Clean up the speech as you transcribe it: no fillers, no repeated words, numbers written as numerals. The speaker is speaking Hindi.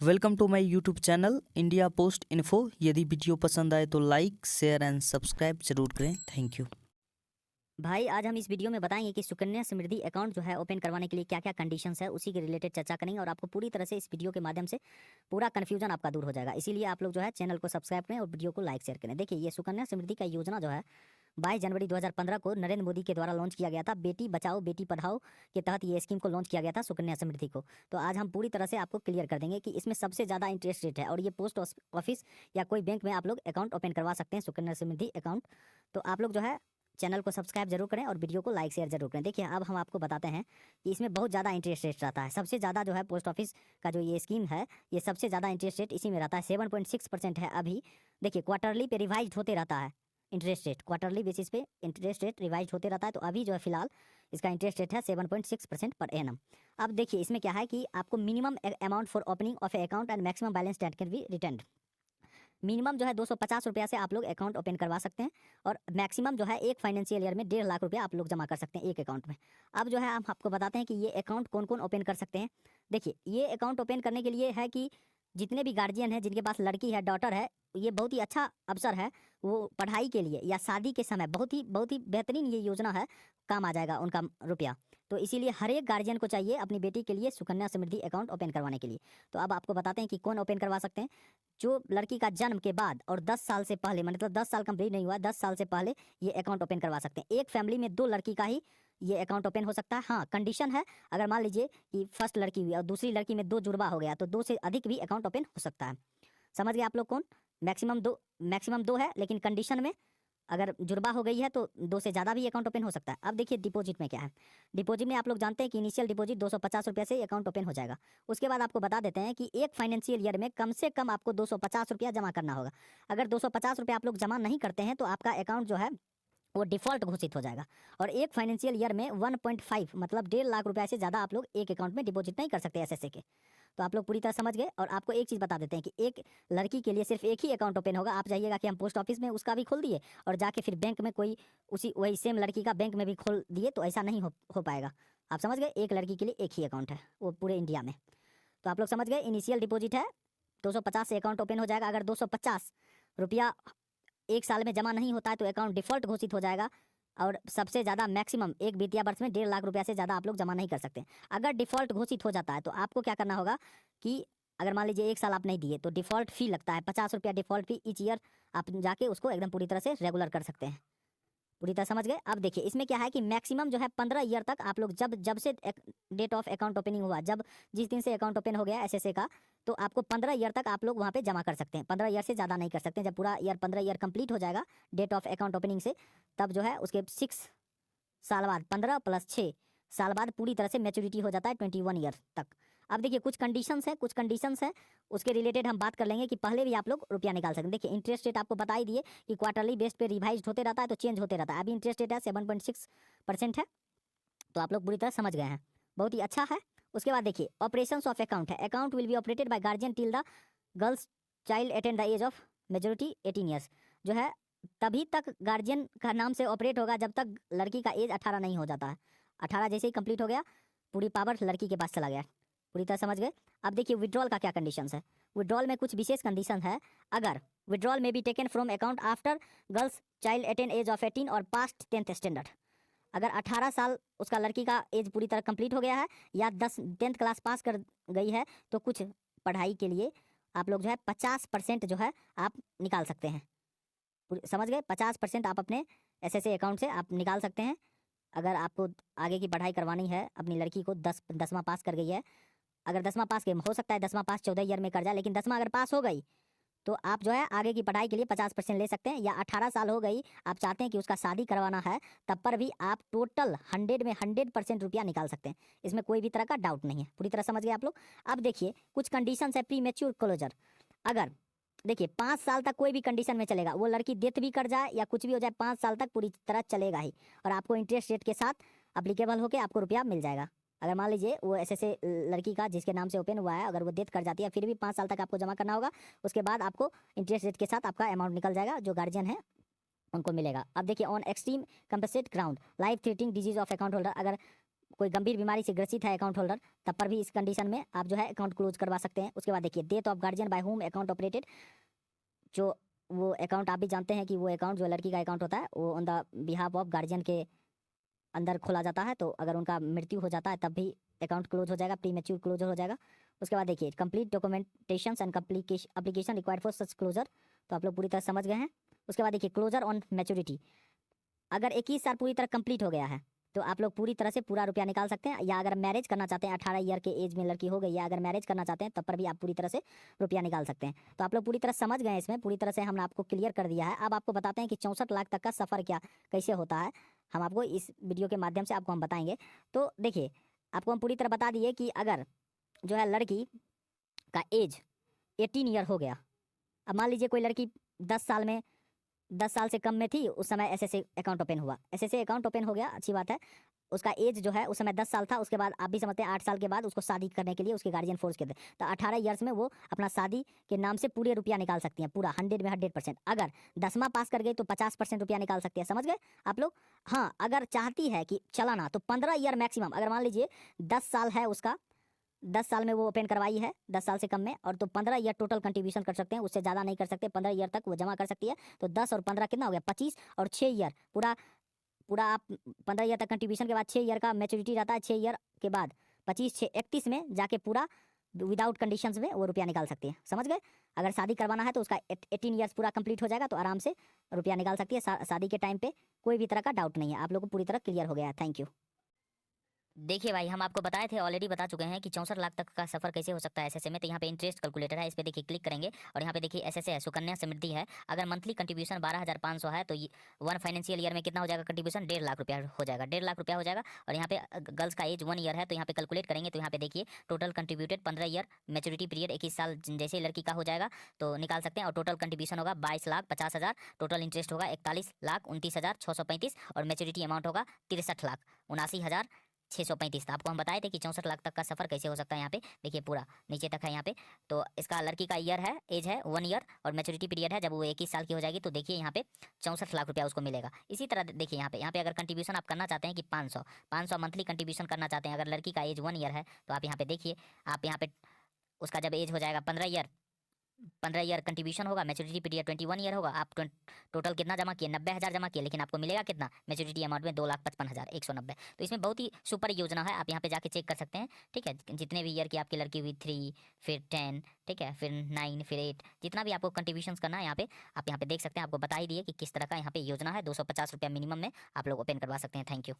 Welcome to my YouTube channel India post info. यदि वीडियो पसंद आए तो लाइक शेयर एंड सब्सक्राइब जरूर करें। Thank you. भाई आज हम इस वीडियो में बताएंगे कि सुकन्या समृद्धि अकाउंट जो है ओपन करवाने के लिए क्या क्या कंडीशंस है, उसी के रिलेटेड चर्चा करेंगे और आपको पूरी तरह से इस वीडियो के माध्यम से पूरा कन्फ्यूजन आपका दूर हो जाएगा। इसीलिए आप लोग जो है चैनल को सब्सक्राइब करें और वीडियो को लाइक शेयर करें। देखिए, ये सुकन्या समृद्धि का योजना जो है 22 जनवरी 2015 को नरेंद्र मोदी के द्वारा लॉन्च किया गया था। बेटी बचाओ बेटी पढ़ाओ के तहत ये स्कीम को लॉन्च किया गया था सुकन्या समृद्धि को। तो आज हम पूरी तरह से आपको क्लियर कर देंगे कि इसमें सबसे ज़्यादा इंटरेस्ट रेट है और ये पोस्ट ऑफिस या कोई बैंक में आप लोग अकाउंट ओपन करवा सकते हैं सुकन्या समृद्धि अकाउंट। तो आप लोग जो है चैनल को सब्सक्राइब जरूर करें और वीडियो को लाइक शेयर जरूर करें। देखिए, अब हम आपको बताते हैं कि इसमें बहुत ज़्यादा इंटरेस्ट रेट रहता है। सबसे ज़्यादा जो है पोस्ट ऑफिस का जो ये स्कीम है, ये सबसे ज़्यादा इंटरेस्ट रेट इसी में रहता है। 7.6% है अभी। देखिए, क्वार्टरली पे रिवाइज होते रहता है इंटरेस्ट रेट, क्वार्टरली बेसिस पे इंटरेस्ट रेट रिवाइज होते रहता है। तो अभी जो है फिलहाल इसका इंटरेस्ट रेट है 7.6% पर एनम। अब देखिए, इसमें क्या है कि आपको minimum amount for opening of A account and maximum balance that can be return. Minimum जो है 250 रुपया से आप लोग अकाउंट ओपन करवा सकते हैं और मैक्सिमम जो है एक फाइनेंशियल ईयर में 1.5 लाख रुपया आप लोग जमा कर सकते हैं एक अकाउंट में। अब जो है हम आपको बताते हैं कि ये अकाउंट कौन कौन ओपन कर सकते हैं। देखिए, ये अकाउंट ओपन करने के लिए है कि जितने भी गार्जियन हैं जिनके पास लड़की है, डॉटर है, ये बहुत ही अच्छा अवसर है। वो पढ़ाई के लिए या शादी के समय बहुत ही बेहतरीन ये योजना है, काम आ जाएगा उनका रुपया। तो इसीलिए हर एक गार्जियन को चाहिए अपनी बेटी के लिए सुकन्या समृद्धि अकाउंट ओपन करवाने के लिए। तो अब आपको बताते हैं कि कौन ओपन करवा सकते हैं। जो लड़की का जन्म के बाद और 10 साल से पहले, मतलब 10 साल कंप्लीट नहीं हुआ, 10 साल से पहले ये अकाउंट ओपन करवा सकते हैं। एक फैमिली में 2 लड़की का ही ये अकाउंट ओपन हो सकता है। हाँ, कंडीशन है, अगर मान लीजिए कि फर्स्ट लड़की हुई और दूसरी लड़की में 2 जुड़वा हो गया तो 2 से अधिक भी अकाउंट ओपन हो सकता है। समझ गए आप लोग? कौन मैक्सिमम दो है, लेकिन कंडीशन में अगर जुड़वा हो गई है तो 2 से ज़्यादा भी अकाउंट ओपन हो सकता है। अब देखिए डिपॉजिट में क्या है। डिपॉजिट में आप लोग जानते हैं कि इनिशियल डिपॉजिट 250 रुपये से अकाउंट ओपन हो जाएगा। उसके बाद आपको बता देते हैं कि एक फाइनेंशियल ईयर में कम से कम आपको 250 रुपया जमा करना होगा। अगर 250 रुपये आप लोग जमा नहीं करते हैं तो आपका अकाउंट जो है वो डिफ़ॉल्ट घोषित हो जाएगा। और एक फाइनेंशियल ईयर में 1.5 मतलब 1.5 लाख रुपए से ज़्यादा आप लोग एक अकाउंट में डिपॉजिट नहीं कर सकते एसएसए के। तो आप लोग पूरी तरह समझ गए। और आपको एक चीज़ बता देते हैं कि एक लड़की के लिए सिर्फ एक ही अकाउंट ओपन होगा। आप जाइएगा कि हम पोस्ट ऑफिस में उसका भी खोल दिए और जाके फिर बैंक में कोई वही सेम लड़की का बैंक में भी खोल दिए, तो ऐसा नहीं हो पाएगा। आप समझ गए, एक लड़की के लिए एक ही अकाउंट है वो पूरे इंडिया में। तो आप लोग समझ गए, इनिशियल डिपॉजिट है 250 से अकाउंट ओपन हो जाएगा। अगर 250 रुपया एक साल में जमा नहीं होता है तो अकाउंट डिफ़ॉल्ट घोषित हो जाएगा। और सबसे ज़्यादा मैक्सिमम एक वित्तीय वर्ष में 1.5 लाख रुपया से ज़्यादा आप लोग जमा नहीं कर सकते। अगर डिफ़ॉल्ट घोषित हो जाता है तो आपको क्या करना होगा कि अगर मान लीजिए एक साल आप नहीं दिए तो डिफ़ॉल्ट फ़ी लगता है 50 रुपया डिफ़ॉल्ट फ़ी ईच ईयर। आप जाके उसको एकदम पूरी तरह से रेगुलर कर सकते हैं। पूरी तरह समझ गए। अब देखिए, इसमें क्या है कि मैक्सिमम जो है 15 ईयर तक आप लोग जब से डेट ऑफ अकाउंट ओपनिंग हुआ, जब जिस दिन से अकाउंट ओपन हो गया एसएसए का, तो आपको 15 ईयर तक आप लोग वहाँ पे जमा कर सकते हैं। 15 ईयर से ज़्यादा नहीं कर सकते। जब पूरा ईयर 15 ईयर कंप्लीट हो जाएगा डेट ऑफ अकाउंट ओपनिंग से, तब जो है उसके 6 साल बाद 15 + 6 साल बाद पूरी तरह से मैच्योरिटी हो जाता है 21 ईयर तक। अब देखिए, कुछ कंडीशंस हैं उसके रिलेटेड हम बात कर लेंगे कि पहले भी आप लोग रुपया निकाल सकते हैं। देखिए, इंटरेस्ट रेट आपको बता ही दिए कि क्वार्टरली बेस पे रिवाइज होते रहता है, तो चेंज होते रहता है। अभी इंटरेस्ट रेट है 7.6% है। तो आप लोग पूरी तरह समझ गए हैं, बहुत ही अच्छा है। उसके बाद देखिए, ऑपरेशंस ऑफ अकाउंट है। Account will be operated by guardian till the girls child attend the age of majority 18 years. जो है तभी तक गार्जियन का नाम से ऑपरेट होगा जब तक लड़की का एज 18 नहीं हो जाता है। 18 जैसे ही कंप्लीट हो गया, पूरी पावर लड़की के पास चला गया। पूरी तरह समझ गए। अब देखिए, विड्रॉल का क्या कंडीशंस है। विड्रॉल में कुछ विशेष कंडीशन है। अगर विड्रॉल में be taken from account after girls child attend age of 18 और पास्ट 10th स्टैंडर्ड। अगर 18 साल उसका लड़की का एज पूरी तरह कंप्लीट हो गया है या 10th क्लास पास कर गई है, तो कुछ पढ़ाई के लिए आप लोग जो है 50% जो है आप निकाल सकते हैं। समझ गए, 50% आप अपने एसएसए अकाउंट से आप निकाल सकते हैं। अगर आपको आगे की पढ़ाई करवानी है, अपनी लड़की को 10वां पास कर गई है, अगर 10वां पास के हो सकता है 10वां पास 14 ईयर में कर जाए, लेकिन 10वां अगर पास हो गई तो आप जो है आगे की पढ़ाई के लिए 50% ले सकते हैं। या 18 साल हो गई, आप चाहते हैं कि उसका शादी करवाना है, तब पर भी आप टोटल 100 में 100% रुपया निकाल सकते हैं। इसमें कोई भी तरह का डाउट नहीं है। पूरी तरह समझ गए आप लोग। अब देखिए, कुछ कंडीशंस है प्री मैच्योर क्लोजर। अगर देखिए 5 साल तक कोई भी कंडीशन में चलेगा, वो लड़की डेथ भी कर जाए या कुछ भी हो जाए, 5 साल तक पूरी तरह चलेगा ही। और आपको इंटरेस्ट रेट के साथ अप्लीकेबल होकर आपको रुपया मिल जाएगा। अगर मान लीजिए वो ऐसे लड़की का जिसके नाम से ओपन हुआ है, अगर वो डेथ कर जाती है, फिर भी 5 साल तक आपको जमा करना होगा। उसके बाद आपको इंटरेस्ट रेट के साथ आपका अमाउंट निकल जाएगा, जो गार्जियन है उनको मिलेगा। अब देखिए, on extreme compensate ground life threatening disease of account holder. अगर कोई गंभीर बीमारी से ग्रसित है अकाउंट होल्डर, तब पर भी इस कंडीशन में आप जो है अकाउंट क्लोज करवा सकते हैं। उसके बाद देखिए death of guardian by whom account operated, जो वो अकाउंट आप भी जानते हैं कि वो अकाउंट जो लड़की का अकाउंट होता है वो on the behalf of guardian के अंदर खोला जाता है, तो अगर उनका मृत्यु हो जाता है तब भी अकाउंट क्लोज हो जाएगा, प्री मैच्योर क्लोजर हो जाएगा। उसके बाद देखिए complete documentation and application required for such closure, तो आप लोग पूरी तरह समझ गए हैं। उसके बाद देखिए क्लोजर ऑन मैच्योरिटी, अगर 21 साल पूरी तरह कंप्लीट हो गया है तो आप लोग पूरी तरह से पूरा रुपया निकाल सकते हैं, या अगर मैरिज करना चाहते हैं 18 ईयर के एज में लड़की हो गई, या अगर मैरिज करना चाहते हैं तब पर भी आप पूरी तरह से रुपया निकाल सकते हैं। तो आप लोग पूरी तरह समझ गए, इसमें पूरी तरह से हमने आपको क्लियर कर दिया है। अब आपको बताते हैं कि 64 लाख तक का सफ़र क्या कैसे होता है, हम आपको इस वीडियो के माध्यम से आपको हम बताएंगे। तो देखिए आपको हम पूरी तरह बता दिए कि अगर जो है लड़की का एज 18 ईयर हो गया, अब मान लीजिए कोई लड़की 10 साल से कम में थी, उस समय एसएसए अकाउंट ओपन हुआ, एसएसए अकाउंट ओपन हो गया, अच्छी बात है। उसका एज जो है उस समय 10 साल था, उसके बाद आप भी समझते हैं 8 साल के बाद उसको शादी करने के लिए उसके गार्जियन फोर्स के थे, तो 18 ईयर्स में वो अपना शादी के नाम से पूरे रुपया निकाल सकती हैं, पूरा 100 में 100%। अगर 10वां पास कर गई तो 50% रुपया निकाल सकती है, समझ गए आप लोग। हाँ, अगर चाहती है कि चलाना तो 15 ईयर मैक्सिमम, अगर मान लीजिए 10 साल है उसका, 10 साल में वो ओपन करवाई है, 10 साल से कम में, और तो 15 ईयर टोटल कंट्रीब्यूशन कर सकते हैं, उससे ज़्यादा नहीं कर सकते, 15 ईयर तक वो जमा कर सकती है। तो 10 और 15 कितना हो गया, 25, और 6 ईयर पूरा पूरा आप 15 ईयर तक कंट्रीब्यूशन के बाद 6 ईयर का मैच्योरिटी रहता है, 6 ईयर के बाद 25 6 31 में जाके पूरा विदाउट कंडीशंस में वो रुपया निकाल सकती है, समझ गए। अगर शादी करवाना है तो उसका 18 ईयर्स पूरा कंप्लीट हो जाएगा, तो आराम से रुपया निकाल सकती है। शादी के टाइम पे कोई भी तरह का डाउट नहीं है, आप लोग को पूरी तरह क्लियर हो गया है। Thank you. देखिए भाई, हम आपको बताए थे, ऑलरेडी बता चुके हैं कि 64 लाख तक का सफर कैसे हो सकता है एसएसए में। तो यहाँ पे इंटरेस्ट कैलकुलेटर है, इस पे देखिए क्लिक करेंगे और यहाँ पे देखिए एसएसए है, सुकन्या समृद्धि है। अगर मंथली कंट्रीब्यूशन 12,500 है तो 1 फाइनेंशियल ईयर में कितना हो जाएगा कंट्रीब्यूशन, 1.5 लाख रुपया हो जाएगा, 1.5 लाख रुपया हो जाएगा। और यहाँ पे गर्ल्स का एज 1 ईयर है, तो यहाँ पे कैलकुलेट करेंगे तो यहाँ पे देखिए total contributed 15 year, maturity period 21 साल जैसे लड़की का हो जाएगा तो निकाल सकते हैं। और टोटल कंट्रीब्यूशन होगा 22,50,000, टोटल इंटरेस्ट होगा 41,29,635 और मैच्योरिटी अमाउंट होगा 63,79,635। आपको हम बताए थे कि 64 लाख तक का सफर कैसे हो सकता है। यहाँ पे देखिए पूरा नीचे तक है यहाँ पे। तो इसका लड़की का ईयर है, एज है 1 ईयर और मैच्योरिटी पीरियड है जब वो 21 साल की हो जाएगी तो देखिए यहाँ पे 64 लाख रुपया उसको मिलेगा। इसी तरह देखिए यहाँ पे अगर कंट्रीब्यूशन आप करना चाहते हैं कि 500 मंथली कंट्रीब्यूशन करना चाहते हैं, अगर लड़की का एज 1 ईयर है तो आप यहाँ पे देखिए, आप यहाँ पे उसका जब एज हो जाएगा 15 ईयर कंट्रीब्यूशन होगा, मैच्योरिटी पीरियड 21 ईयर होगा। आप टोटल कितना जमा किए, 90,000 जमा किए, लेकिन आपको मिलेगा कितना मैच्योरिटी अमाउंट में, 2,55,190। तो इसमें बहुत ही सुपर योजना है, आप यहाँ पे जाके चेक कर सकते हैं। ठीक है, जितने भी ईयर की आपकी लड़की हुई, 3 फिर 10, ठीक है, फिर 9 फिर 8, जितना भी आपको कंट्रीब्यूशन करना है यहाँ पे आप यहाँ पे देख सकते हैं। आपको बता ही दिए कि किस तरह का यहाँ पे योजना है, 250 रुपया मिनिमम में आप लोग ओपन करवा सकते हैं। Thank you.